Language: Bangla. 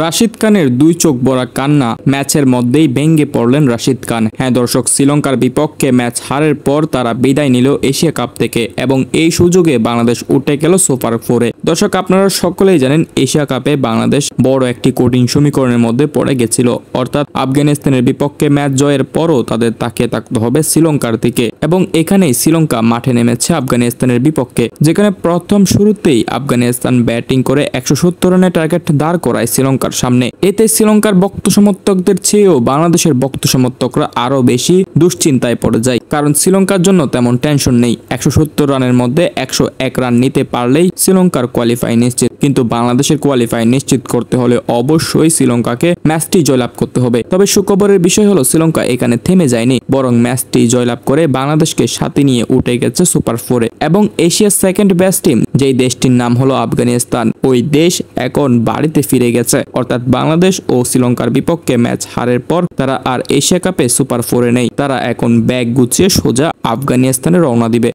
রাশিদ খানের দুই চোখ ভরা কান্না, ম্যাচের মধ্যেই ভেঙে পড়লেন রাশিদ খান। হ্যাঁ দর্শক, শ্রীলঙ্কার বিপক্ষে ম্যাচ হারের পর তারা বিদায় নিল এশিয়া কাপ থেকে এবং এই সুযোগে বাংলাদেশ উঠে গেল সুপার ফোরে। দর্শক, আপনারা সকলেই জানেন এশিয়া কাপে বাংলাদেশ বড় একটি কঠিন সমীকরণের মধ্যে পড়ে গেছিল, অর্থাৎ আফগানিস্তানের বিপক্ষে ম্যাচ জয়ের পরও তাদের তাকিয়ে থাকতে হবে শ্রীলঙ্কার দিকে এবং এখানেই শ্রীলঙ্কা মাঠে নেমেছে আফগানিস্তানের বিপক্ষে, যেখানে প্রথম শুরুতেই আফগানিস্তান ব্যাটিং করে 170 রানের টার্গেট দাঁড় করায় শ্রীলঙ্কার সামনে। এতে শ্রীলঙ্কার ভক্ত সমর্থকদের চেয়েও বাংলাদেশের ভক্ত সমর্থকরা আরো বেশি দুশ্চিন্তায় পড়ে যায়, কারণ শ্রীলঙ্কার জন্য তেমন টেনশন নেই। 170 রানের মধ্যে 101 রান নিতে পারলেই শ্রীলঙ্কার কোয়ালিফাই নিশ্চিত, কিন্তু বাংলাদেশের কোয়ালিফাই নিশ্চিত করতে হলে অবশ্যই শ্রীলঙ্কাকে ম্যাচটি জয়লাভ করতে হবে। তবে সুখবরের বিষয় হলো শ্রীলঙ্কা এখানে থেমে যায়নি, বরং ম্যাচটি জয়লাভ করে বাংলাদেশকে সাথে নিয়ে উঠে গেছে সুপার ফোরে এবং এশিয়ার সেকেন্ড বেস্ট টিম, যেই দেশটির নাম হলো আফগানিস্তান, ওই দেশ এখন বাড়িতে ফিরে গেছে। অর্থাৎ বাংলাদেশ ও শ্রীলঙ্কার বিপক্ষে ম্যাচ হারের পর তারা আর এশিয়া কাপে সুপার ফোরে নেই, তারা এখন ব্যাগ গুছিয়ে সোজা আফগানিস্তানে রওনা দিবে।